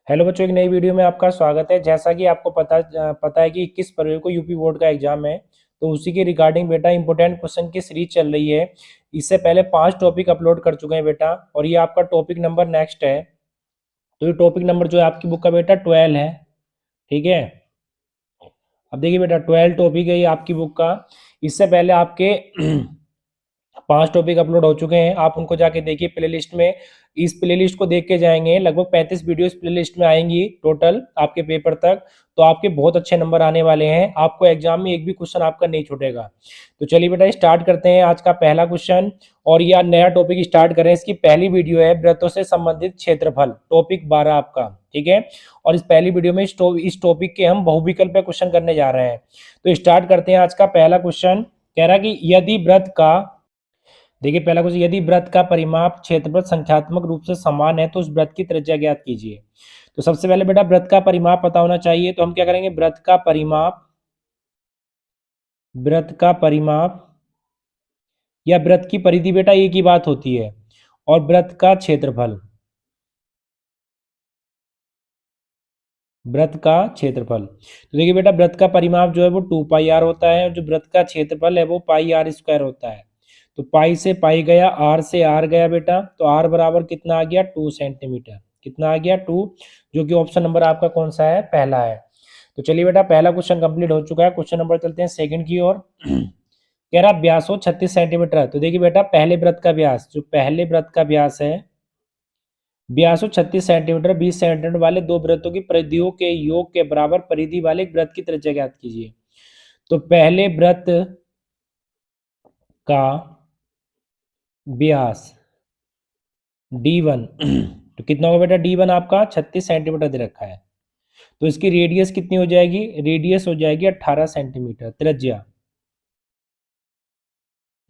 Hello बच्चों, एक नई वीडियो में आपका स्वागत है। जैसा कि आपको पता है कि 21 फरवरी को यूपी बोर्ड का एग्जाम है, तो उसी के रिगार्डिंग बेटा इंपॉर्टेंट क्वेश्चन की सीरीज चल रही है। इससे पहले 5 टॉपिक अपलोड कर चुके हैं बेटा, और ये आपका टॉपिक नंबर नेक्स्ट है। तो ये टॉपिक नंबर जो है आपकी बुक का बेटा 12 है। ठीक है। अब देखिए बेटा, 12 टॉपिक है ये आपकी बुक का। इससे पहले आपके 5 टॉपिक अपलोड हो चुके हैं, आप उनको जाके देखिए प्लेलिस्ट में। इस प्लेलिस्ट को देख के जाएंगे, लगभग 35 वीडियो इस प्लेलिस्ट में आएंगी टोटल आपके पेपर तक। तो आपके बहुत अच्छे नंबर आने वाले हैं, आपको एग्जाम में एक भी क्वेश्चन आपका नहीं छूटेगा। तो चलिए बेटा स्टार्ट करते हैं आज का पहला क्वेश्चन। और यह नया टॉपिक स्टार्ट करें, इसकी पहली वीडियो है व्रतों से संबंधित क्षेत्रफल, टॉपिक 12 आपका। ठीक है। और इस पहली वीडियो में इस टॉपिक के हम बहुविकल्प पे क्वेश्चन करने जा रहे हैं। तो स्टार्ट करते हैं आज का पहला क्वेश्चन। कह रहा है कि यदि वृत्त का, देखिए पहला क्वेश्चन, यदि वृत्त का परिमाप क्षेत्रफल संख्यात्मक रूप से समान है तो उस वृत्त की त्रिज्या ज्ञात कीजिए। तो सबसे पहले बेटा वृत्त का परिमाप पता होना चाहिए, तो हम क्या करेंगे, वृत्त का परिमाप या वृत्त की परिधि बेटा एक ही बात होती है, और वृत्त का क्षेत्रफल। तो देखिए बेटा, वृत्त का परिमाप जो है वो 2 पाई आर होता है, और जो वृत्त का क्षेत्रफल है वो पाई r² होता है। तो पाई से पाई गया, आर से आर गया बेटा, तो आर बराबर कितना आ गया, 2 सेंटीमीटर। कितना आ गया, 2। जो कि ऑप्शन नंबर आपका कौन सा है, पहला है। तो चलिए बेटा, पहला क्वेश्चन कंप्लीट हो चुका है। क्वेश्चन नंबर चलते हैं सेकंड की ओर। कह रहा व्यास हो 36 सेंटीमीटर। तो देखिए बेटा, पहले व्रत का व्यास है, व्यास हो 36 सेंटीमीटर, 20 सेंटीमीटर वाले दो वृत्तों की परिधियों के योग के बराबर परिधि वाले एक वृत्त की त्रिज्या ज्ञात कीजिए। तो पहले वृत्त का व्यास D1 तो कितना होगा बेटा, D1 आपका 36 सेंटीमीटर दे रखा है। तो इसकी रेडियस कितनी हो जाएगी, रेडियस हो जाएगी 18 सेंटीमीटर। त्रिज्या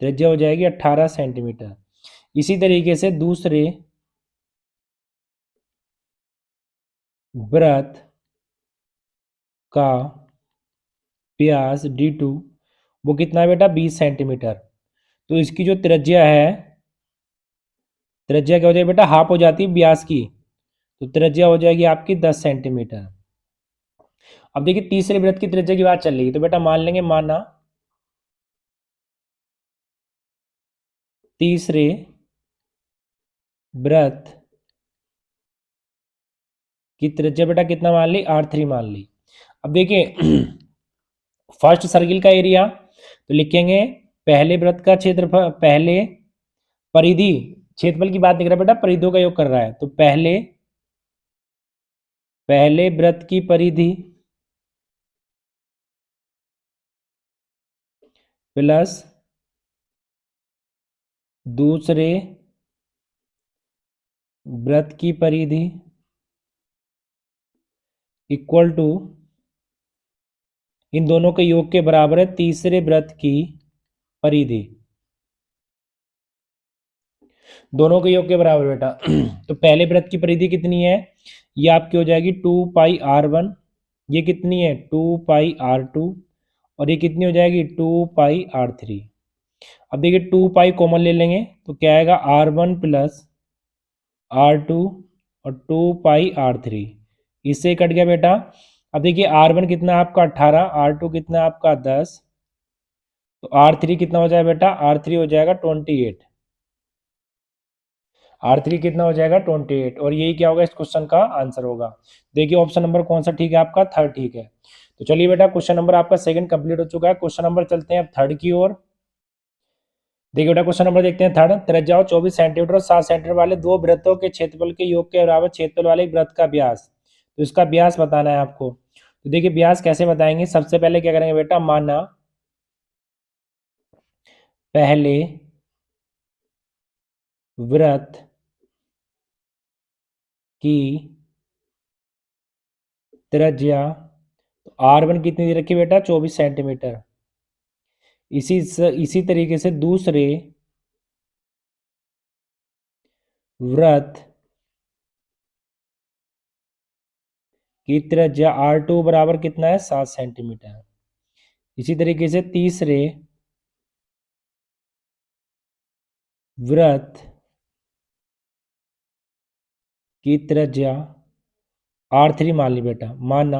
त्रिज्या हो जाएगी 18 सेंटीमीटर। इसी तरीके से दूसरे वृत्त का व्यास D2 वो कितना है बेटा, 20 सेंटीमीटर। तो इसकी जो त्रिज्या है, त्रिज्या क्या हो जाएगी बेटा, हाफ हो जाती है व्यास की। तो त्रिज्या हो जाएगी आपकी 10 सेंटीमीटर। अब देखिए तीसरे वृत्त की त्रिज्या की बात चल रही है, तो बेटा मान लेंगे, माना तीसरे वृत्त की त्रिज्या बेटा कितना मान ली, R3 मान ली। अब देखिए फर्स्ट सर्किल का एरिया, तो लिखेंगे पहले वृत्त का क्षेत्रफल, पहले परिधि, क्षेत्रफल की बात नहीं कर रहा बेटा, परिधियों का योग कर रहा है। तो पहले वृत्त की परिधि प्लस दूसरे वृत्त की परिधि इक्वल टू, इन दोनों के योग के बराबर है तीसरे वृत्त की परिधि। दोनों के योग के बराबर बेटा। तो पहले वृत्त की परिधि कितनी है, ये आपकी हो जाएगी 2 पाई r1। ये कितनी है, 2 पाई r2। और ये कितनी हो जाएगी, 2 पाई r3। अब देखिए 2 पाई कॉमन ले लेंगे, तो क्या आएगा, R1 प्लस R2 और 2 पाई r3। इससे कट गया बेटा। अब देखिए R1 कितना आपका 18, R2 कितना आपका 10, तो R3 कितना हो जाएगा बेटा, R3 हो जाएगा 28। R3 कितना हो जाएगा, 28। और यही क्या होगा, इस क्वेश्चन का आंसर होगा। देखिए ऑप्शन नंबर कौन सा ठीक है आपका, थर्ड ठीक है। तो चलिए बेटा, क्वेश्चन नंबर आपका सेकंड कंप्लीट हो चुका है। क्वेश्चन नंबर चलते हैं अब थर्ड की ओर। देखिए बेटा क्वेश्चन नंबर देखते हैं थर्ड। त्रिज्या 24 सेंटीमीटर और 7 सेंटीमीटर वाले दो वृत्तों के क्षेत्रफल के योग के बराबर क्षेत्रफल वाले एक वृत्त का व्यास। तो इसका व्यास बताना है आपको। तो देखिए व्यास कैसे बताएंगे, सबसे पहले क्या करेंगे बेटा, माना पहले वृत्त की त्रिज्या, तो R1 कितनी दे रखी है बेटा, 24 सेंटीमीटर। इसी तरीके से दूसरे वृत्त की त्रिज्या R2 बराबर कितना है, 7 सेंटीमीटर। इसी तरीके से तीसरे वृत्त की त्रिज्या R3 मान ली बेटा, माना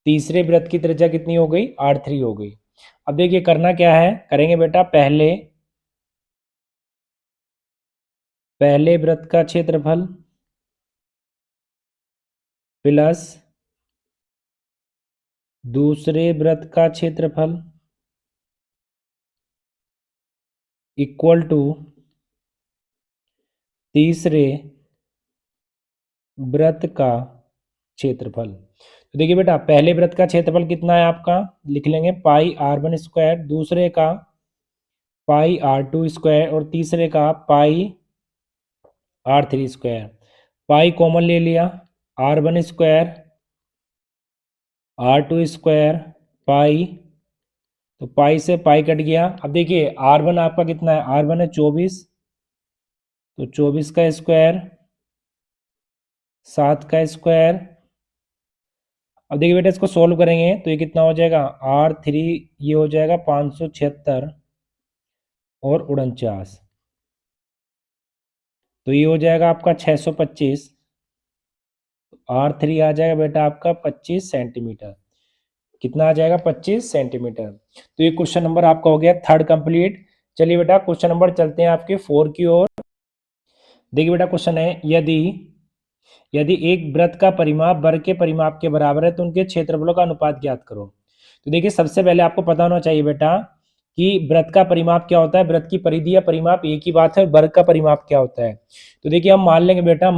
तीसरे वृत्त की त्रिज्या कितनी हो गई, R3 हो गई। अब देखिए करना क्या है, करेंगे बेटा पहले वृत्त का क्षेत्रफल प्लस दूसरे वृत्त का क्षेत्रफल इक्वल टू तीसरे वृत्त का क्षेत्रफल। तो देखिए बेटा पहले वृत्त का क्षेत्रफल कितना है आपका, लिख लेंगे पाई R1 स्क्वायर, दूसरे का पाई R2 स्क्वायर और तीसरे का पाई R3 स्क्वायर। पाई कॉमन ले लिया, R1 square R2 square pi, तो पाई से पाई कट गया। अब देखिए R1 आपका कितना है, R1 है 24, तो 24 का स्क्वायर 7 का स्क्वायर। अब देखिए बेटा इसको सोल्व करेंगे तो ये कितना हो जाएगा, R3 ये हो जाएगा 576 और 49, तो ये हो जाएगा आपका 625। R3 आ जाएगा बेटा आपका 25 सेंटीमीटर। कितना आ जाएगा, 25 सेंटीमीटर। तो ये क्वेश्चन नंबर आपका हो गया थर्ड कंप्लीट। चलिए बेटा क्वेश्चन नंबर चलते हैं आपके 4 की ओर। देखिए बेटा क्वेश्चन है, यदि यदि एक वृत्त का परिमाप वर्ग के परिमाप के बराबर है तो उनके क्षेत्रफलों का अनुपात ज्ञात करो। तो देखिए सबसे पहले आपको पता होना चाहिए बेटा कि वृत्त का परिमाप क्या होता है। वृत्त की परिधि या परिमाप एक ही बात है, और वर्ग का परिमाप क्या होता है। तो देखिए हम मान लेंगे बेटा,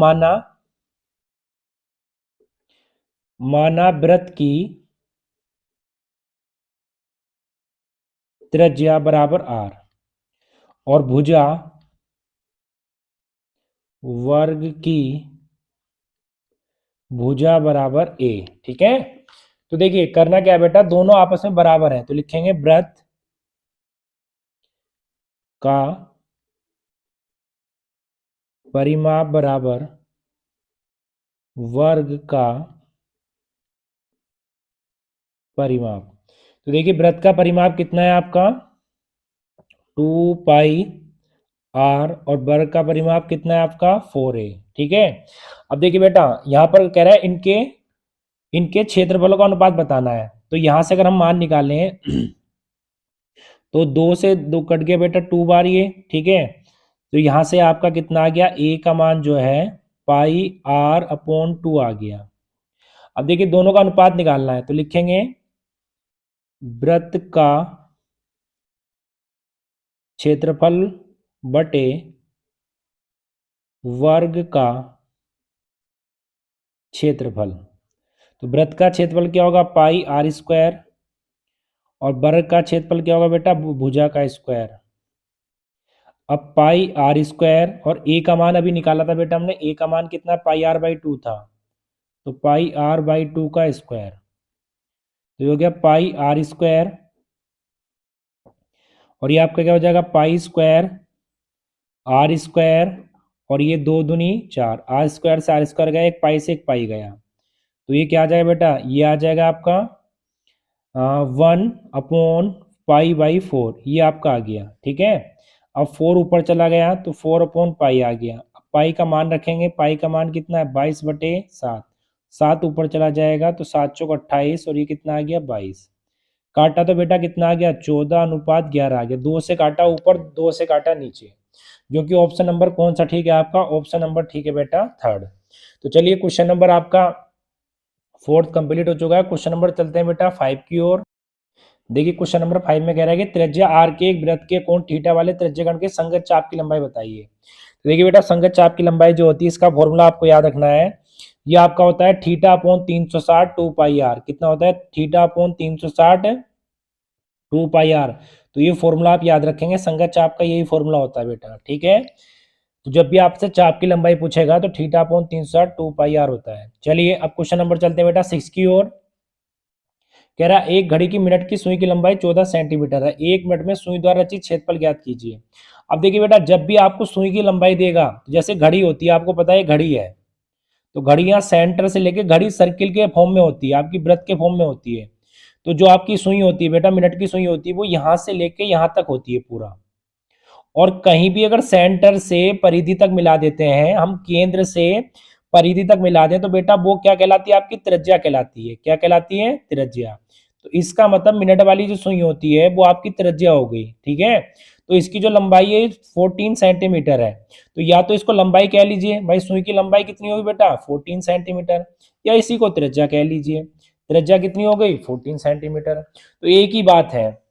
माना वृत्त की त्रिज्या बराबर R और भुजा वर्ग की भुजा बराबर A, ठीक है। तो देखिए करना क्या है बेटा, दोनों आपस में बराबर है, तो लिखेंगे वृत्त का परिमाप बराबर वर्ग का परिमाप। तो देखिए वृत्त का परिमाप कितना है आपका 2 पाई R और वर्ग का परिमाप कितना है आपका 4a, ठीक है। अब देखिए बेटा यहाँ पर कह रहा है इनके इनके क्षेत्रफलों का अनुपात बताना है। तो यहां से अगर हम मान निकालें तो 2 से 2 कट गया बेटा 2 बार ये, ठीक है। तो यहां से आपका कितना आ गया, a का मान जो है पाई R/2 आ गया। अब देखिए दोनों का अनुपात निकालना है, तो लिखेंगे वृत्त का क्षेत्रफल बटे वर्ग का क्षेत्रफल। तो वृत्त का क्षेत्रफल क्या होगा, पाई R स्क्वायर, और वर्ग का क्षेत्रफल क्या होगा बेटा, भुजा का स्क्वायर। अब पाई R स्क्वायर और a का मान अभी निकाला था बेटा हमने, a का मान कितना पाई R/2 था, तो पाई R/2 का स्क्वायर, तो ये हो गया पाई R स्क्वायर, और ये आपका क्या हो जाएगा पाई स्क्वायर R स्क्वायर, और ये 2 दूनी 4, R स्क्वायर से R स्क्वायर गया, एक पाई से एक पाई गया, तो ये क्या आ जाएगा बेटा, ये आ जाएगा आपका 1/पाई/4, ये आपका आ गया, ठीक है। अब 4 ऊपर चला गया तो 4/पाई आ गया। अब पाई का मान रखेंगे, पाई का मान कितना है 22/7, 7 ऊपर चला जाएगा तो 7 चौक 28, और ये कितना आ गया 22। काटा तो बेटा कितना आ गया 14:11 आ गया। 2 से काटा ऊपर, 2 से काटा नीचे, जो कि ऑप्शन नंबर कौन सा ठीक है आपका, ऑप्शन नंबर ठीक है बेटा थर्ड। तो चलिए क्वेश्चन नंबर आपका 4th कंप्लीट हो चुका है। क्वेश्चन नंबर चलते हैं बेटा 5 की ओर। देखिए क्वेश्चन नंबर 5 में कह रहा है कि त्रिज्या R के एक वृत्त के कोण थीटा वाले त्रिज्यगण के संगत चाप की लंबाई बताइए। तो देखिए बेटा संगत चाप की लंबाई जो होती है इसका फॉर्मूला आपको याद रखना है। ये आपका होता है θ/360 2 पाई R। कितना होता है θ/360 2 पाई R। तो ये फॉर्मूला आप याद रखेंगे, संगत चाप का यही फॉर्मूला होता है बेटा, ठीक है। तो जब भी आपसे चाप की लंबाई पूछेगा तो θ/360 2 पाई R होता है। चलिए अब क्वेश्चन नंबर चलते हैं बेटा 6 की ओर। कह रहा है एक घड़ी की मिनट की सुई की लंबाई 14 सेंटीमीटर है, 1 मिनट में सुई द्वारा रचित क्षेत्रफल ज्ञात कीजिए। अब देखिए बेटा जब भी आपको सुई की लंबाई देगा, जैसे घड़ी होती है, आपको पता है घड़ी है, तो घड़ियां सेंटर से लेके घड़ी सर्किल के फॉर्म में होती है, आपकी वृत्त के फॉर्म में होती है। तो जो आपकी सुई होती है बेटा, मिनट की सुई होती है, वो यहां से लेके यहां तक होती है पूरा। और कहीं भी अगर सेंटर से परिधि तक मिला देते हैं हम, केंद्र से परिधि तक मिला दें तो बेटा वो क्या कहलाती है, आपकी त्रिज्या कहलाती है। क्या कहलाती है, त्रिज्या। तो इसका मतलब मिनट वाली जो सुई होती है वो आपकी त्रिज्या हो गई, ठीक है। तो इसकी जो लंबाई है 14 सेंटीमीटर है, तो या तो इसको लंबाई कह लीजिए, भाई सुई की लंबाई कितनी होगी बेटा 14 सेंटीमीटर, या इसी को त्रिज्या कह लीजिए। त्रिज्या कितनी हो गई 14 सेंटीमीटर, तो एक ही बात है।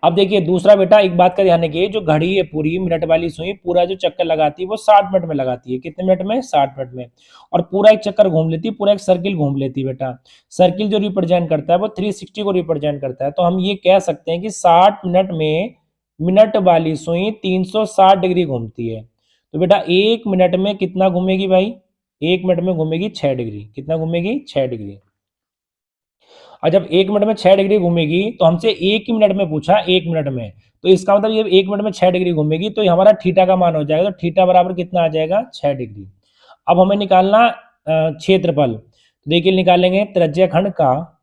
अब देखिए दूसरा बेटा, एक बात का ध्यान रखिए, जो घड़ी है पूरी मिनट वाली सुई पूरा जो चक्कर लगाती है वो 60 मिनट में लगाती है। कितने मिनट में, 60 मिनट में। और पूरा एक चक्कर घूम लेती है, पूरा एक सर्किल घूम लेती है बेटा। सर्किल जो रिप्रेजेंट करता है वो 360 को रिप्रेजेंट करता है। तो हम ये कह सकते हैं कि 60 मिनट में मिनट वाली सुई 360 डिग्री घूमती है। तो बेटा एक मिनट में कितना घूमेगी भाई, एक मिनट में घूमेगी 6 डिग्री। कितना घूमेगी, 6 डिग्री। और जब एक मिनट में 6 डिग्री घूमेगी तो हमसे एक ही मिनट में पूछा, एक मिनट में, तो इसका मतलब ये एक मिनट में 6 डिग्री घूमेगी, तो हमारा थीटा का मान हो जाएगा। तो थीटा बराबर कितना आ जाएगा, 6 डिग्री। अब हमें निकालना क्षेत्रफल। तो देखिए निकालेंगे त्रिज्या खंड का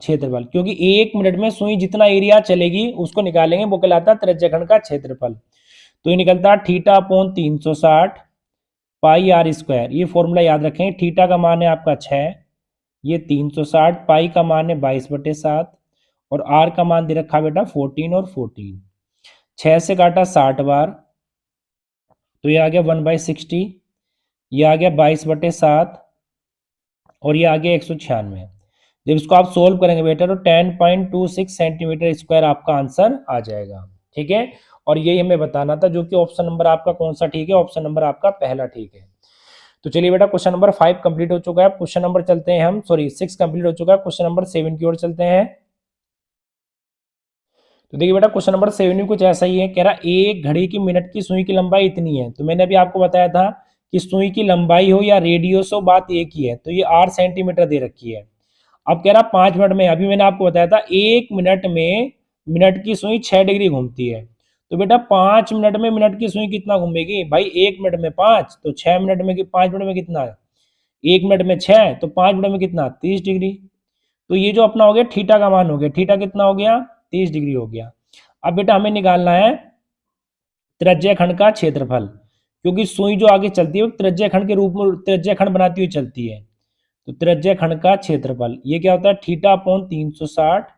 क्षेत्रफल, क्योंकि एक मिनट में सुई जितना एरिया चलेगी उसको निकालेंगे, वो कहलाता है त्रिज्या खंड का क्षेत्रफल। तो ये निकलता है theta upon 360 pi r square. ये फॉर्मूला याद रखें, थीटा का मान है आपका 6, ये 360, पाई का मान है 22/7, और आर का मान दे रखा बेटा 14 और 14। 6 से काटा 60 बार, तो ये आ गया 1/60, ये आ गया 22/7, और ये आ गया 196। जब इसको आप सोल्व करेंगे बेटा तो 10.26 सेंटीमीटर स्क्वायर आपका आंसर आ जाएगा, ठीक है। और यही हमें बताना था, जो कि ऑप्शन नंबर आपका कौन सा ठीक है, ऑप्शन नंबर आपका पहला ठीक है। तो चलिए बेटा क्वेश्चन नंबर 5 कंप्लीट हो चुका है। क्वेश्चन नंबर चलते हैं हम, सॉरी 6 कंप्लीट हो चुका है, क्वेश्चन नंबर 7 की ओर चलते हैं। तो देखिए बेटा क्वेश्चन नंबर 7 भी कुछ ऐसा ही है, कह रहा एक घड़ी की मिनट की सुई की लंबाई इतनी है। तो मैंने अभी आपको बताया था कि सुई की लंबाई हो या रेडियस हो, बात एक ही है। तो ये 8 सेंटीमीटर दे रखी है। अब कह रहा 5 मिनट में, अभी मैंने आपको बताया था एक मिनट में मिनट की सुई 6 डिग्री घूमती है। तो बेटा 5 मिनट में मिनट की सुई कितना घूमेगी भाई, एक मिनट में 5, तो 6 मिनट में 5 मिनट में कितना है, एक मिनट में 6, तो 5 मिनट में कितना 30 डिग्री। तो ये जो अपना हो गया थीटा का मान हो गया, थीटा कितना हो गया 30 डिग्री हो गया। अब बेटा हमें निकालना है त्रिज्या खंड का क्षेत्रफल, क्योंकि सुई जो आगे चलती है वो त्रिज्या खंड के रूप में त्रिज्या खंड बनाती हुई चलती है। तो त्रिज्या खंड का क्षेत्रफल ये क्या होता है, theta upon 360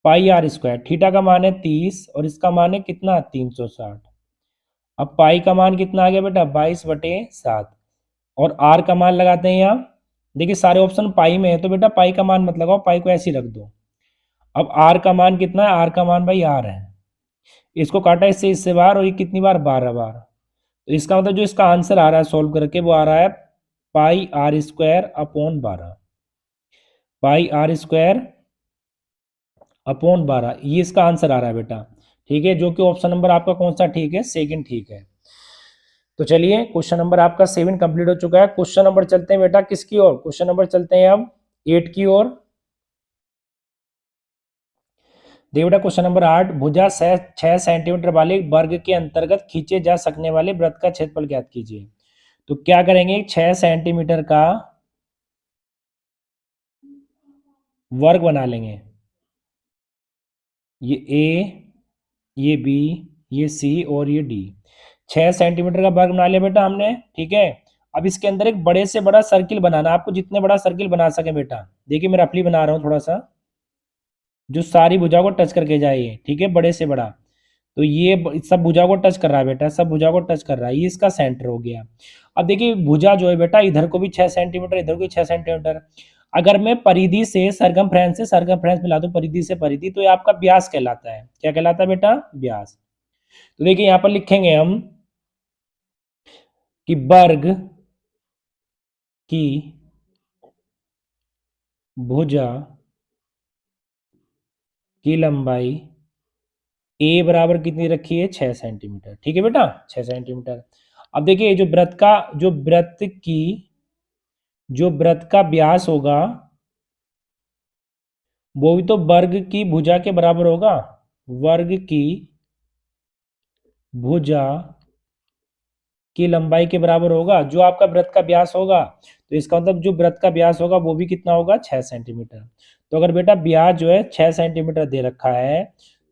pi r square. Theta का मान है 30 और इसका मान है कितना 360। अब पाई का मान कितना आ गया बेटा 22/7, और आर का मान लगाते हैं यहाँ। देखिए सारे ऑप्शन पाई में है, तो बेटा पाई का मान मत लगाओ, पाई को ऐसे ही रख दो। अब आर का मान कितना है, आर का मान भाई आर है। इसको काटा इससे बार, और ये कितनी बार 12 बार। तो इसका मतलब जो इसका आंसर आ रहा है सॉल्व करके वो आ रहा है pi r square upon 12, pi r square upon 12, ये इसका आंसर आ रहा है बेटा, ठीक है। जो कि ऑप्शन नंबर आपका कौन सा ठीक है, सेकंड ठीक है। तो चलिए क्वेश्चन नंबर आपका 7 कंप्लीट हो चुका है। क्वेश्चन नंबर चलते हैं बेटा किसकी ओर, क्वेश्चन नंबर चलते हैं अब 8 की ओर। देखिए बेटा क्वेश्चन नंबर 8, भुजा 6 सेंटीमीटर वाले वर्ग के अंतर्गत खींचे जा सकने वाले वृत्त का क्षेत्रफल ज्ञात कीजिए। तो क्या करेंगे, 6 सेंटीमीटर का वर्ग बना लेंगे, ये ए, ये बी, ये सी और ये डी। 6 सेंटीमीटर का वर्ग बना लिया बेटा हमने, ठीक है। अब इसके अंदर एक बड़े से बड़ा सर्किल बनाना, आपको जितने बड़ा सर्किल बना सके बेटा। देखिए मैं रफली बना रहा हूँ थोड़ा सा, जो सारी भुजा को टच करके जाए, ठीक है, बड़े से बड़ा। तो ये सब भुजा को टच कर रहा है बेटा, सब भुजा को टच कर रहा है, ये इसका सेंटर हो गया। अब देखिए भुजा जो है बेटा इधर को भी 6 सेंटीमीटर, इधर को भी 6 सेंटीमीटर। अगर मैं परिधि से सरकमफ्रेंस मिला दूं, परिधि से परिधि, तो ये आपका व्यास कहलाता है। क्या कहलाता है बेटा, व्यास। तो देखिए यहां पर लिखेंगे हम कि वर्ग की भुजा की लंबाई ए बराबर कितनी रखी है, 6 सेंटीमीटर, ठीक है बेटा 6 सेंटीमीटर। अब देखिए जो वृत्त का व्यास होगा वो भी तो वर्ग की भुजा के बराबर होगा, वर्ग की भुजा की लंबाई के बराबर होगा जो आपका वृत्त का व्यास होगा। तो इसका मतलब जो वृत्त का व्यास होगा वो भी कितना होगा, 6 सेंटीमीटर। तो अगर बेटा व्यास जो है 6 सेंटीमीटर दे रखा है,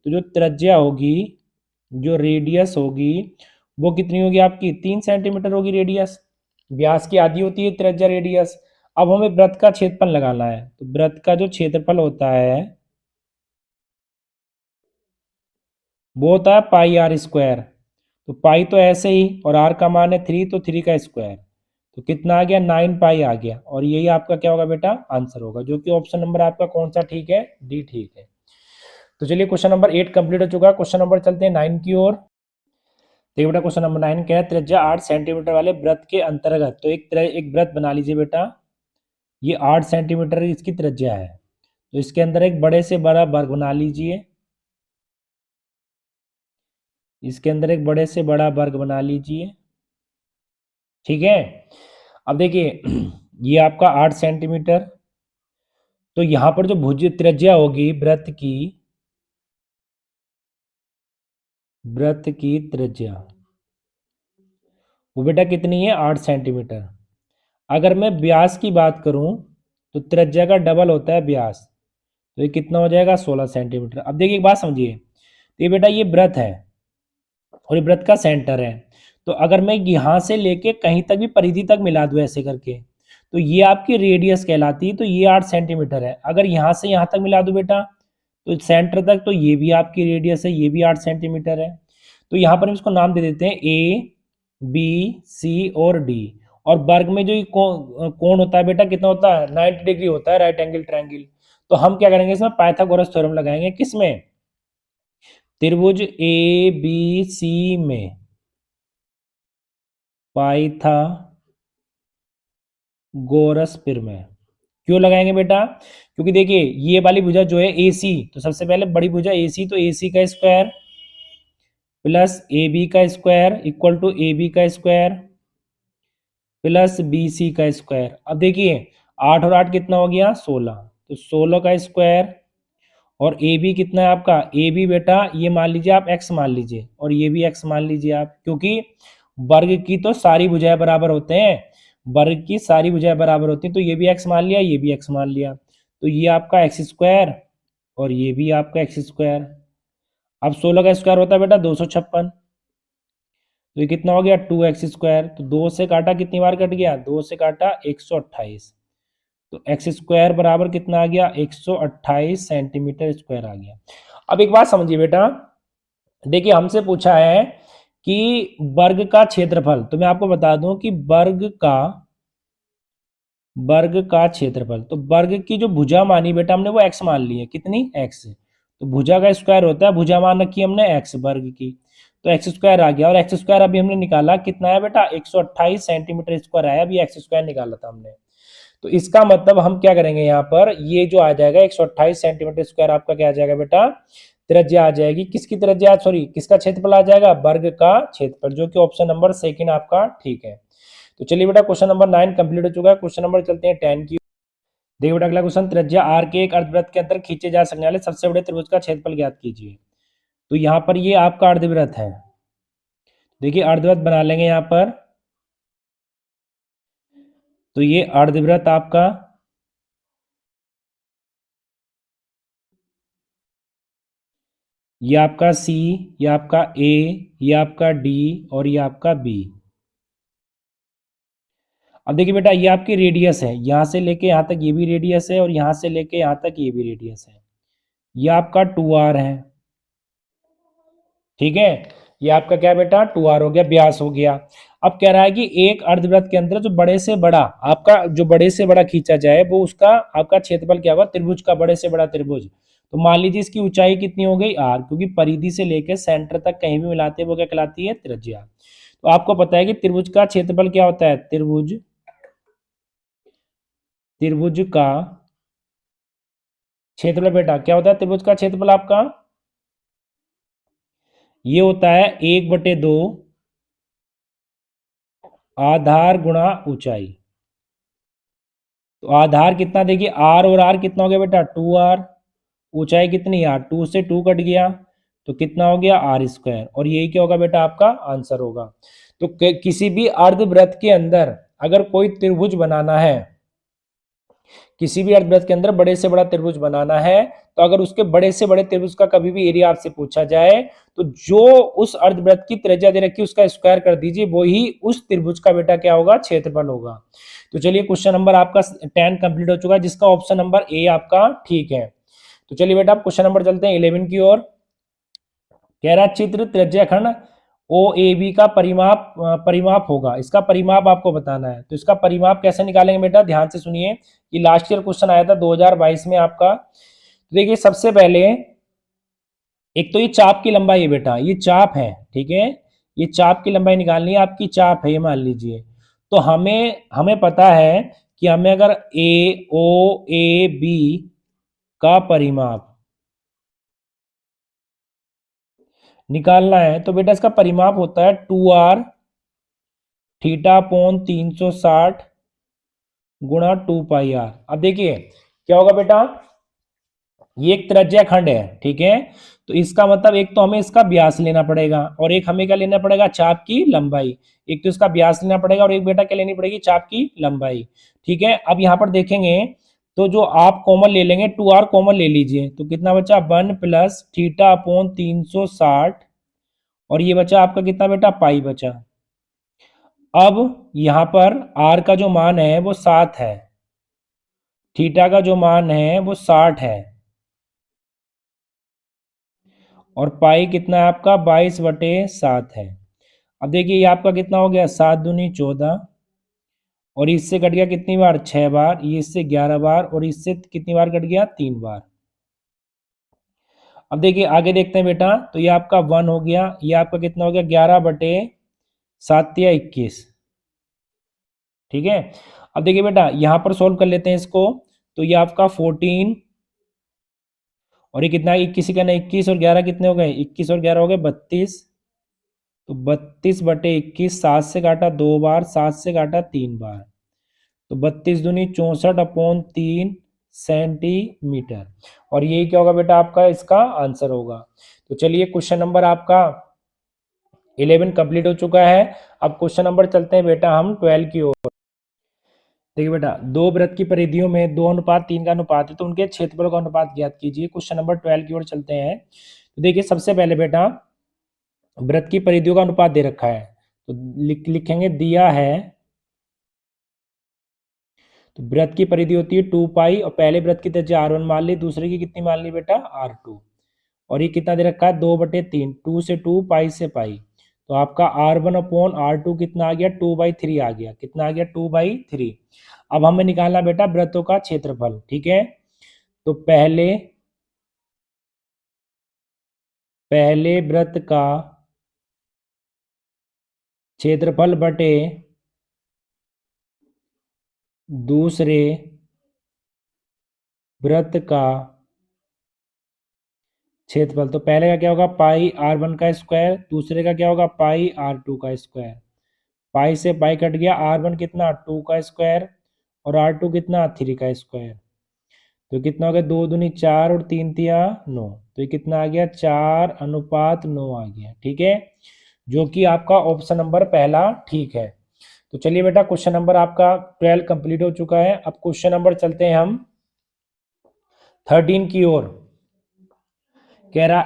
तो जो त्रिज्या होगी, जो रेडियस होगी, वो कितनी होगी आपकी 3 सेंटीमीटर होगी रेडियस। व्यास की आधी होती है त्रिज्या रेडियस। अब हमें वृत्त का क्षेत्रफल लगाना है, तो वृत्त का जो क्षेत्रफल होता है वो होता है पाई आर स्क्वायर। तो पाई तो ऐसे ही, और आर का मान है 3, तो 3 का स्क्वायर, तो कितना आ गया 9 पाई आ गया। और यही आपका क्या होगा बेटा आंसर होगा, जो कि ऑप्शन नंबर आपका कौन सा ठीक है, डी ठीक है। तो चलिए क्वेश्चन नंबर 8 कंप्लीट हो चुका है। क्वेश्चन नंबर चलते हैं 9 की ओर। देखिए बेटा क्वेश्चन नंबर 9 क्या है, त्रिज्या 8 सेंटीमीटर वाले वृत्त के अंतर्गत, तो एक वृत्त बना लीजिए बेटा, ये 8 सेंटीमीटर इसकी त्रिज्या है, तो इसके अंदर एक बड़े से बड़ा वर्ग बना लीजिए, इसके अंदर एक बड़े से बड़ा वर्ग बना लीजिए, ठीक है। अब देखिए ये आपका 8 सेंटीमीटर, तो यहां पर जो भुज त्रिज्या होगी वृत्त की त्रिज्या वो बेटा कितनी है 8 सेंटीमीटर। अगर मैं व्यास की बात करूं तो त्रिज्या का डबल होता है व्यास, तो ये कितना हो जाएगा 16 सेंटीमीटर। अब देखिए एक बात समझिए, तो ये बेटा ये वृत्त है और ये वृत्त का सेंटर है, तो अगर मैं यहां से लेके कहीं तक भी परिधि तक मिला दूं ऐसे करके, तो ये आपकी रेडियस कहलाती है। तो ये 8 सेंटीमीटर है, अगर यहां से यहां तक मिला दूं बेटा तो सेंटर तक, तो ये भी आपकी रेडियस है, ये भी 8 सेंटीमीटर है। तो यहाँ पर हम इसको नाम दे देते हैं ए, बी, सी और डी। और वर्ग में जो ये कोण होता है बेटा कितना होता है 90 डिग्री होता है, राइट एंगल ट्रायंगल। तो हम क्या करेंगे इसमें पाइथागोरस थ्योरम लगाएंगे, किसमें, त्रिभुज ए बी सी में पाइथागोरस प्रमेय। क्यों लगाएंगे बेटा, क्योंकि देखिए ये वाली भुजा जो है AC, तो सबसे पहले बड़ी भुजा AC, तो AC का स्क्वायर प्लस AB का स्क्वायर इक्वल टू AB का स्क्वायर प्लस BC का स्क्वायर। अब देखिए 8 और 8 कितना हो गया 16, तो 16 का स्क्वायर, और AB कितना है आपका, AB बेटा ये मान लीजिए आप x मान लीजिए, और ये भी x मान लीजिए आप, क्योंकि वर्ग की तो सारी भुजाएं बराबर होते हैं, वर्ग की सारी भुजाएं बराबर होती हैं, तो ये भी x मान लिया, ये भी x मान लिया, तो ये आपका x स्क्वायर और ये भी आपका x स्क्वायर। अब 16 का स्क्वायर होता है बेटा 256, तो ये कितना हो गया 2x स्क्वायर। तो 2 से काटा कितनी बार कट गया, 2 से काटा 128, तो एक्स स्क्वायर बराबर कितना आ गया 128 सेंटीमीटर स्क्वायर आ गया। अब एक बात समझिए बेटा, देखिए हमसे पूछा है कि वर्ग का क्षेत्रफल, तो मैं आपको बता दूं कि वर्ग का क्षेत्रफल, तो वर्ग की जो भुजा मानी बेटा हमने वो x मान ली है, कितनी x, तो भुजा का स्क्वायर होता है, भुजा मान रखी हमने x वर्ग की, तो एक्स स्क्वायर आ गया। और एक्स स्क्वायर अभी हमने निकाला कितना है बेटा 128 सेंटीमीटर स्क्वायर आया, अभी एक्स स्क्वायर निकाला था हमने। तो इसका मतलब हम क्या करेंगे यहाँ पर, ये जो आ जाएगा 128 सेंटीमीटर स्क्वायर आपका क्या आ जाएगा बेटा त्रिज्या आ जाएगी, किसकी त्रिज्या, सॉरी किसका क्षेत्रफल आ जाएगा, वर्ग का क्षेत्रफल, जो कि ऑप्शन नंबर सेकंड आपका ठीक है। तो चलिए बेटा क्वेश्चन नंबर 9 कंप्लीट हो चुका है। क्वेश्चन नंबर चलते हैं 10 की। देखिए बेटा अगला क्वेश्चन, त्रिज्या r के एक अर्धवृत्त के अंदर खींचे जा सकने वाले सबसे बड़े त्रिभुज का क्षेत्रफल ज्ञात कीजिए। तो यहाँ पर ये आपका अर्धवृत्त है, देखिए अर्धवृत्त बना लेंगे यहाँ पर, तो ये अर्धवृत्त आपका, ये आपका C, ये आपका A, ये आपका D और ये आपका B। अब देखिए बेटा ये आपकी रेडियस है, यहां से लेके यहां तक ये भी रेडियस है, और यहां से लेके यहां तक ये भी रेडियस है, ये आपका 2r है, ठीक है। ये आपका क्या बेटा 2r हो गया, व्यास हो गया। अब कह रहा है कि एक अर्धवृत्त के अंदर जो बड़े से बड़ा आपका, जो बड़े से बड़ा खींचा जाए वो उसका आपका क्षेत्रफल क्या होगा, त्रिभुज का बड़े से बड़ा त्रिभुज। तो मान लीजिए इसकी ऊंचाई कितनी हो गई r, क्योंकि परिधि से लेकर सेंटर तक कहीं भी मिलाते हैं वो क्या कहलाती है त्रिज्या। तो आपको पता है कि त्रिभुज का क्षेत्रफल क्या होता है, त्रिभुज का क्षेत्रफल बेटा क्या होता है, त्रिभुज का क्षेत्रफल आपका ये होता है 1/2 आधार गुणा ऊंचाई। तो आधार कितना, देखिए r और r कितना हो गया बेटा 2r, ऊंचाई कितनी r, 2 से 2 कट गया, तो कितना हो गया r स्क्वायर, और यही क्या होगा बेटा आपका आंसर होगा। तो किसी भी अर्धवृत्त के अंदर अगर कोई त्रिभुज बनाना है किसी भी अर्धवृत्त के अंदर बड़े से बड़ा त्रिभुज बनाना है, तो अगर उसके बड़े से बड़े त्रिभुज का कभी भी एरिया आपसे पूछा जाए, तो जो उस अर्धवृत्त की त्रिज्या दे रखी है उसका स्क्वायर कर दीजिए, वो ही उस त्रिभुज का बेटा क्या होगा, क्षेत्रफल होगा। तो चलिए क्वेश्चन नंबर आपका 10 कंप्लीट हो चुका है, जिसका ऑप्शन नंबर ए आपका ठीक है। तो चलिए बेटा क्वेश्चन नंबर चलते हैं 11 की ओर। कह रहा चित्र त्रिज्याखंड ओ ए बी का परिमाप होगा, इसका परिमाप आपको बताना है। तो इसका परिमाप कैसे निकालेंगे बेटा, ध्यान से सुनिए। ये लास्ट ईयर क्वेश्चन आया था 2022 में आपका। तो देखिए सबसे पहले एक तो ये चाप की लंबाई है बेटा, ये चाप है, ठीक है। ये चाप की लंबाई निकालनी है, आपकी चाप है ये मान लीजिए। तो हमें हमें पता है कि हमें अगर ए ओ ए बी का परिमाप निकालना है, तो बेटा इसका परिमाप होता है 2r थीटा अपॉन 360 गुणा 2 पाई r। अब देखिए क्या होगा बेटा, ये एक त्रिज्याखंड है, ठीक है। तो इसका मतलब एक तो हमें इसका व्यास लेना पड़ेगा, और एक हमें क्या लेना पड़ेगा, चाप की लंबाई। एक तो इसका व्यास लेना पड़ेगा और एक बेटा क्या लेनी पड़ेगी, चाप की लंबाई, ठीक है। अब यहाँ पर देखेंगे तो जो आप कॉमन ले लेंगे, 2r कॉमन ले लीजिए, तो कितना बचा 1 प्लस थीटा अपॉन 360, और ये बचा आपका कितना बेटा, पाई बचा। अब यहाँ पर r का जो मान है वो 7 है, थीटा का जो मान है वो 60 है, और पाई कितना है आपका 22/7 है। अब देखिए ये आपका कितना हो गया, 7 दूनी 14, और इससे कट गया कितनी बार, 6 बार, ये इससे 11 बार, और इससे कितनी बार कट गया, 3 बार। अब देखिए आगे देखते हैं बेटा, तो ये आपका 1 हो गया, ये आपका कितना हो गया, 11/7 या 21, ठीक है। अब देखिए बेटा यहां पर सोल्व कर लेते हैं इसको, तो ये आपका 14, और ये कितना 21 का ना 21, और 11 कितने हो गए, 21 और 11 हो गए 32। तो 32/21, 7 से काटा 2 बार, 7 से काटा 3 बार, तो 32 दूनी 64/3 सेंटीमीटर। और यही क्या होगा बेटा, आपका इसका आंसर होगा। तो चलिए क्वेश्चन नंबर आपका 11 कंप्लीट हो चुका है। अब क्वेश्चन नंबर चलते हैं बेटा हम 12 की ओर। देखिए बेटा, दो वृत्त की परिधियों में 2:3 का अनुपात है, तो उनके क्षेत्रफल का अनुपात ज्ञात कीजिए। क्वेश्चन नंबर 12 की ओर चलते हैं। तो देखिए सबसे पहले बेटा वृत्त की परिधियों का अनुपात दे रखा है, तो लिखेंगे दिया है। तो वृत्त की परिधि होती है 2 पाई, और पहले वृत्त की त्रिज्या r1 मान ली, दूसरे की कितनी मान ली बेटा, r2, और ये कितना दे रखा है 2/3, 2 से 2, पाई से पाई। तो आपका r1/r2 कितना आ गया, 2/3 आ गया, कितना आ गया 2/3। अब हमें निकालना बेटा वृत्तों का क्षेत्रफल, ठीक है। तो पहले वृत्त का क्षेत्रफल बटे दूसरे वृत्त का क्षेत्रफल। तो पहले का क्या होगा, पाई r1 का स्क्वायर, दूसरे का क्या होगा, पाई r2 का स्क्वायर। पाई से पाई कट गया, r1 कितना 2 का स्क्वायर, और r2 कितना 3 का स्क्वायर। तो कितना हो गया, 2 दूनी 4 और 3 तिया 9, तो ये कितना आ गया 4:9 आ गया, ठीक है। जो कि आपका ऑप्शन नंबर पहला ठीक है। तो चलिए बेटा क्वेश्चन नंबर आपका 12 कंप्लीट हो चुका है। अब क्वेश्चन नंबर चलते हैं हम 13 की ओर। कह रहा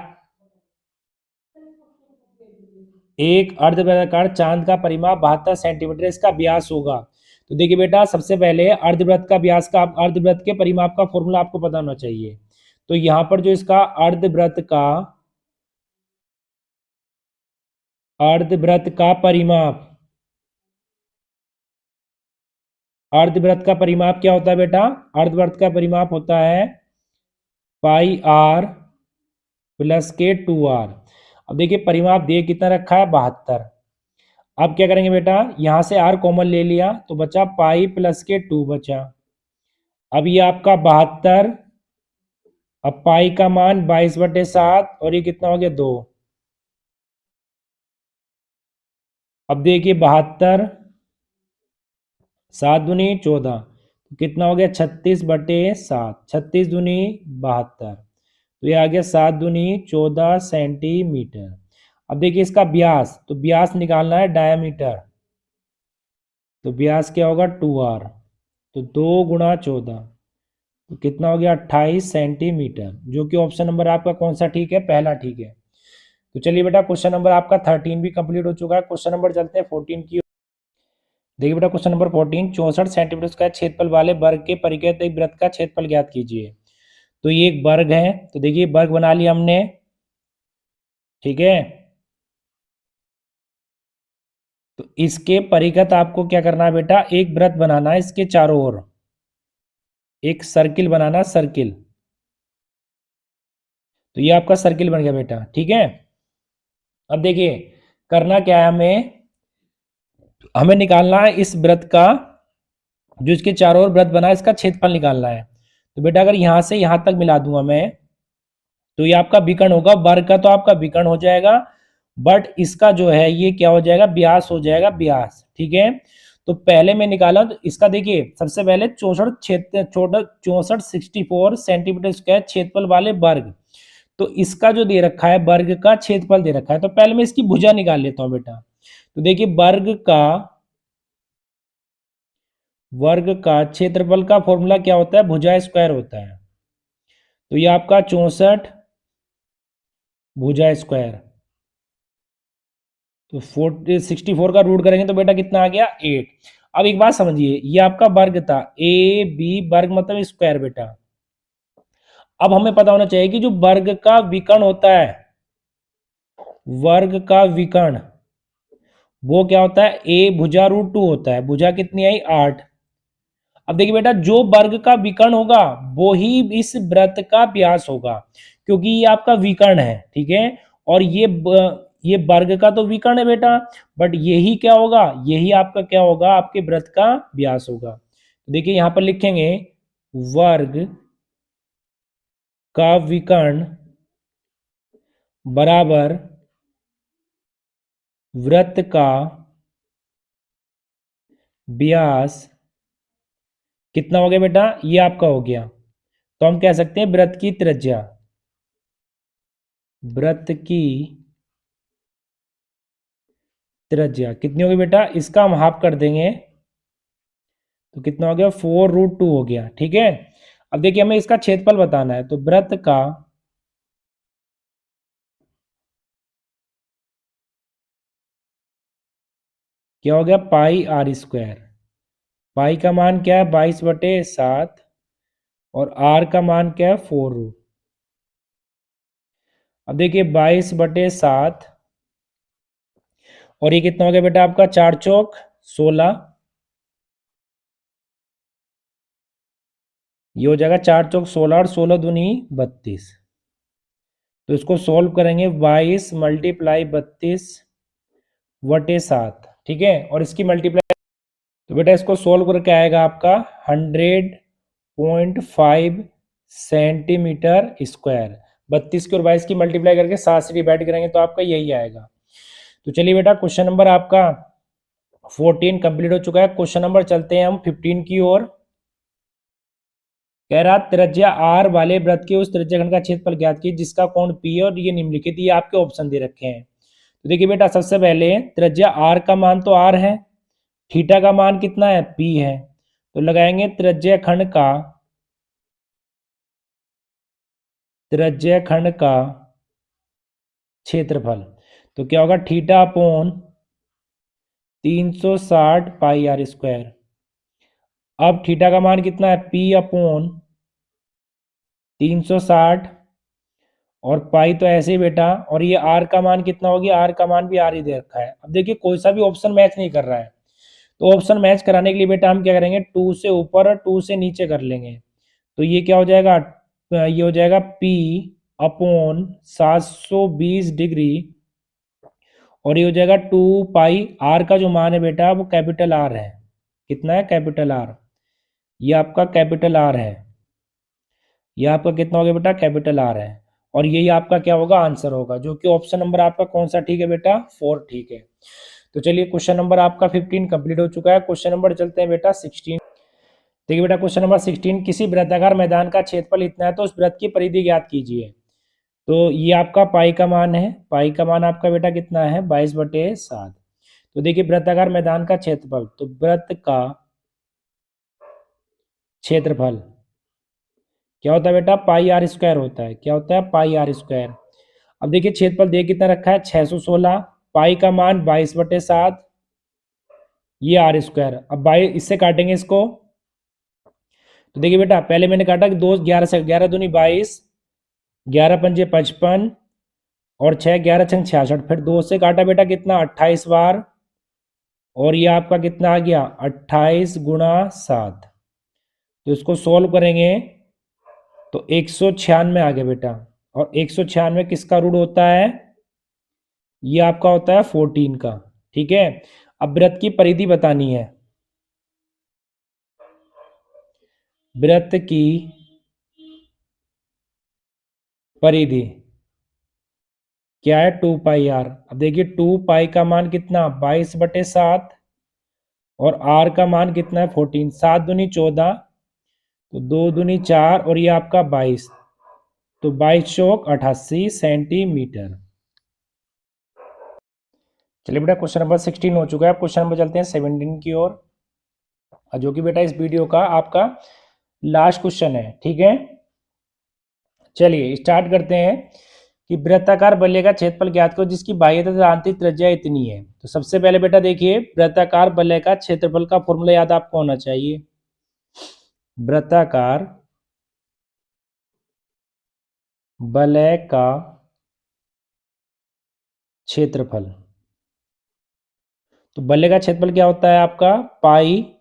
एक अर्धवृत्ताकार चांद का परिमाप 72 सेंटीमीटर इसका व्यास होगा। तो देखिए बेटा सबसे पहले अर्धवृत्त का व्यास का, अर्धवृत्त के परिमाप का फॉर्मूला आपको पता होना चाहिए। तो यहां पर जो इसका अर्धवृत्त का परिमाप, अर्धवृत्त का परिमाप क्या होता है बेटा, अर्धवृत्त का परिमाप होता है पाई r प्लस के 2r। अब देखिए परिमाप दे कितना रखा है, 72। अब क्या करेंगे बेटा, यहां से r कॉमन ले लिया, तो बचा पाई प्लस के 2 बचा। अब ये आपका 72, अब पाई का मान 22/7, और ये कितना हो गया 2। अब देखिए 72, 7 दूनी 14, तो कितना हो गया 36/7, 36 दूनी 72, तो ये आ गया 7 दूनी 14 सेंटीमीटर। अब देखिए इसका व्यास, तो व्यास निकालना है डायमीटर, तो व्यास क्या होगा 2r, तो 2 × 14, तो कितना हो गया 28 सेंटीमीटर, जो कि ऑप्शन नंबर आपका कौन सा ठीक है, पहला ठीक है। तो चलिए बेटा क्वेश्चन नंबर आपका 13 भी कंप्लीट हो चुका है। क्वेश्चन नंबर चलते हैं 14 की। देखिए बेटा क्वेश्चन नंबर 14, 64 सेंटीमीटर का क्षेत्रफल वाले वर्ग के परिघ एक वृत्त का क्षेत्रफल ज्ञात कीजिए। तो ये एक वर्ग है, तो देखिए वर्ग बना लिया हमने, ठीक है। तो इसके परिघत आपको क्या करना है बेटा, एक वृत्त बनाना है, इसके चारों ओर एक सर्किल बनाना, सर्किल। तो ये आपका सर्किल बन गया बेटा, ठीक है। अब देखिए करना क्या है, हमें हमें निकालना है इस वृत्त का, जो इसके चारों ओर वृत्त बना है, इसका क्षेत्रफल निकालना है। तो बेटा अगर यहां से यहां तक मिला दूंगा मैं, तो ये आपका विकर्ण होगा, वर्ग का तो आपका विकर्ण हो जाएगा, बट इसका जो है ये क्या हो जाएगा, व्यास हो जाएगा, व्यास, ठीक है। तो पहले मैं निकाला, तो इसका देखिए सबसे पहले 64 सेंटीमीटर स्क्वायर क्षेत्रफल वाले वर्ग, तो इसका जो दे रखा है वर्ग का क्षेत्रफल दे रखा है, तो पहले मैं इसकी भुजा निकाल लेता हूं बेटा। तो देखिए वर्ग का क्षेत्रफल का फॉर्मूला क्या होता है, भुजा स्क्वायर होता है। तो ये आपका 64 भुजा स्क्वायर, तो 64 का रूट करेंगे तो बेटा कितना आ गया 8। अब एक बात समझिए, ये आपका वर्ग था, ए बी वर्ग मतलब स्क्वायर बेटा। अब हमें पता होना चाहिए कि जो वर्ग का विकर्ण होता है, वर्ग का विकर्ण वो क्या होता है, ए भुजा √2 होता है, भुजा कितनी आई 8। अब देखिए बेटा जो वर्ग का विकर्ण होगा वो ही इस वृत्त का व्यास होगा, क्योंकि ये आपका विकर्ण है, ठीक है। और ये वर्ग का तो विकर्ण है बेटा, बट यही क्या होगा, यही आपका क्या होगा, आपके वृत्त का व्यास होगा। तो देखिए यहां पर लिखेंगे वर्ग का विकर्ण बराबर वृत्त का व्यास कितना हो गया बेटा, ये आपका हो गया। तो हम कह सकते हैं वृत्त की त्रिज्या, वृत्त की त्रिज्या कितनी होगी बेटा, इसका हम हाफ कर देंगे, तो कितना हो गया 4√2 हो गया, ठीक है। अब देखिए हमें इसका क्षेत्रफल बताना है, तो वृत्त का क्या हो गया πr²। पाई का मान क्या है 22/7, और आर का मान क्या है 4√। अब देखिए 22/7, और ये कितना हो गया बेटा आपका 4 चौक 16, ये हो जाएगा 4 चौक 16 और 16 दूनी 32। तो इसको सोल्व करेंगे, 22 × 32/7, ठीक है, और इसकी मल्टीप्लाई, तो बेटा इसको सोल्व करके आएगा आपका 100.5 सेंटीमीटर स्क्वायर। 32 की और 22 की मल्टीप्लाई करके 7 से डिवाइड करेंगे तो आपका यही आएगा। तो चलिए बेटा क्वेश्चन नंबर आपका 14 कंप्लीट हो चुका है। क्वेश्चन नंबर चलते हैं हम 15 की ओर। कह रहा त्रिज्या r वाले वृत्त के उस त्रिज्याखंड का क्षेत्रफल ज्ञात कीजिए जिसका कोण P है और ये निम्नलिखित, ये आपके ऑप्शन दे रखे हैं। तो देखिए बेटा सबसे पहले त्रिज्या r का मान तो r है, थीटा का मान कितना है P है, तो लगाएंगे त्रिज्याखंड का क्षेत्रफल, तो क्या होगा θ/360 πr²। अब थीटा का मान कितना है P/360, और पाई तो ऐसे ही बेटा, और ये आर का मान कितना होगी, आर का मान भी आर ही दे रखा है। अब देखिए कोई सा भी ऑप्शन मैच नहीं कर रहा है, तो ऑप्शन मैच कराने के लिए बेटा हम क्या करेंगे, 2 से ऊपर और 2 से नीचे कर लेंगे। तो ये क्या हो जाएगा, ये हो जाएगा P/720 डिग्री, और ये हो जाएगा 2 पाई। आर का जो मान है बेटा वो कैपिटल आर है, कितना है कैपिटल आर, ये आपका कैपिटल आर है, ये आपका कितना हो गया बेटा कैपिटल आर है, और यही आपका क्या होगा आंसर होगा, जो कि ऑप्शन नंबर आपका कौन सा ठीक है बेटा 4 ठीक है। तो चलिए क्वेश्चन नंबर आपका 15 कंप्लीट हो चुका है। क्वेश्चन नंबर चलते हैं बेटा 16। देखिए बेटा क्वेश्चन नंबर 16, किसी वृत्ताकार मैदान का क्षेत्रफल इतना है तो उस वृत्त की परिधि ज्ञात कीजिए। तो ये आपका पाई का मान है, पाई का मान आपका बेटा कितना है 22/7। तो देखिए वृत्ताकार मैदान का क्षेत्रफल, तो वृत्त का क्षेत्रफल क्या होता है बेटा, पाई आर स्क्वायर होता है। क्या होता है, पाई आर स्क्वायर। अब देखिए क्षेत्रफल दे कितना रखा है, 616। पाई का मान 22/7, ये आर स्क्वायर। अब 22 इससे काटेंगे इसको, तो देखिए बेटा पहले मैंने काटा कि 2 11 से 11 दूनी 22, 11 पंजे 55 और 6 11 छंग 66। फिर 2 से काटा बेटा कितना, 28 बार, और ये आपका कितना आ गया, 28 गुणा 7। तो इसको सोल्व करेंगे तो 196 आ गया बेटा। और 196 किसका रूट होता है, ये आपका होता है 14 का। ठीक है, अब वृत्त की परिधि बतानी है। वृत्त की परिधि क्या है, 2 पाई आर। अब देखिए 2 पाई का मान कितना, 22/7, और आर का मान कितना है 14। 7 दूनी 14, तो 2 दूनी 4, और ये आपका 22, तो 22 चौक 88 सेंटीमीटर। चलिए बेटा क्वेश्चन नंबर 16 हो चुका है। अब क्वेश्चन नंबर चलते हैं 17 की ओर, जो कि बेटा इस वीडियो का आपका लास्ट क्वेश्चन है। ठीक है, चलिए स्टार्ट करते हैं कि वृत्ताकार बल्ले का क्षेत्रफल ज्ञात करो जिसकी बाह्य तथा आंतरिक त्रिज्या इतनी है। तो सबसे पहले बेटा देखिए वृत्ताकार बल्ले का क्षेत्रफल का फॉर्मूला याद आपको होना चाहिए। वृत्ताकार बल्ले का क्षेत्रफल, तो बल्ले का क्षेत्रफल क्या होता है आपका, पाई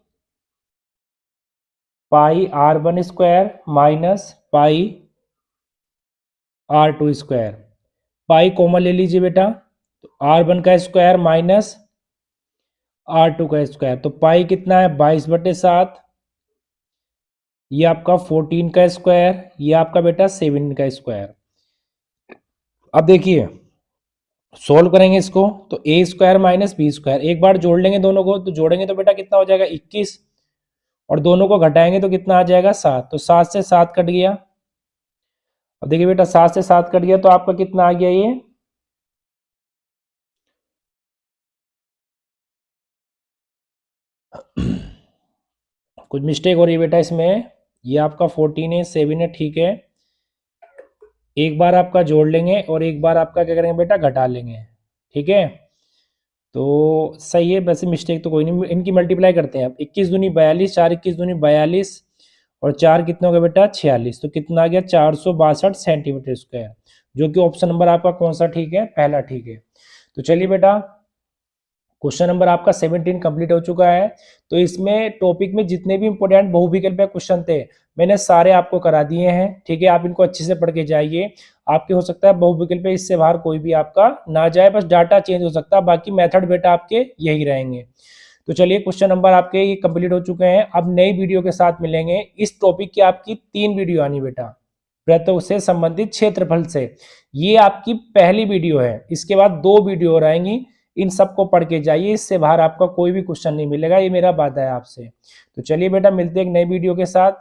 r1 square minus pi r2 square. Pi common ले लीजिए बेटा, तो r1 का स्क्वायर माइनस r2 का स्क्वायर, तो पाई कितना है 22/7, ये आपका 14 का स्क्वायर, ये आपका बेटा 7 का स्क्वायर। अब देखिए सोल्व करेंगे इसको, तो ए स्क्वायर माइनस बी स्क्वायर, एक बार जोड़ लेंगे दोनों को, तो जोड़ेंगे तो बेटा कितना हो जाएगा 21, और दोनों को घटाएंगे तो कितना आ जाएगा 7, तो 7 से 7 कट गया। अब देखिए बेटा 7 से 7 कट गया तो आपका कितना आ गया, ये कुछ मिस्टेक हो रही है बेटा इसमें, ये आपका 14 है 7 है, ठीक है। एक बार आपका जोड़ लेंगे और एक बार आपका क्या करेंगे बेटा घटा लेंगे, ठीक है। तो सही है, वैसे मिस्टेक तो कोई नहीं, इनकी मल्टीप्लाई करते हैं अब। 21 दूनी 42, 4 21 दूनी 42, और 4 कितना हो गया बेटा 46, तो कितना आ गया 462 सेंटीमीटर स्क्वायर, जो कि ऑप्शन नंबर आपका कौन सा ठीक है, पहला ठीक है। तो चलिए बेटा क्वेश्चन नंबर आपका 17 कंप्लीट हो चुका है। तो इसमें टॉपिक में जितने भी इंपॉर्टेंट बहुविकल्पीय क्वेश्चन थे मैंने सारे आपको करा दिए हैं, ठीक है। आप इनको अच्छे से पढ़ के जाइए, आपके हो सकता है बहुविकल्पीय इससे बाहर कोई भी आपका ना जाए, बस डाटा चेंज हो सकता है, बाकी मेथड बेटा आपके यही रहेंगे। तो चलिए क्वेश्चन नंबर आपके ये कंप्लीट हो चुके हैं। अब नई वीडियो के साथ मिलेंगे। इस टॉपिक की आपकी 3 वीडियो आनी बेटा, वृत्तों से संबंधित क्षेत्रफल से, ये आपकी पहली वीडियो है। इसके बाद 2 वीडियो और आएंगी, इन सबको पढ़ के जाइए, इससे बाहर आपका कोई भी क्वेश्चन नहीं मिलेगा, ये मेरा वादा है आपसे। तो चलिए बेटा मिलते हैं एक नई वीडियो के साथ।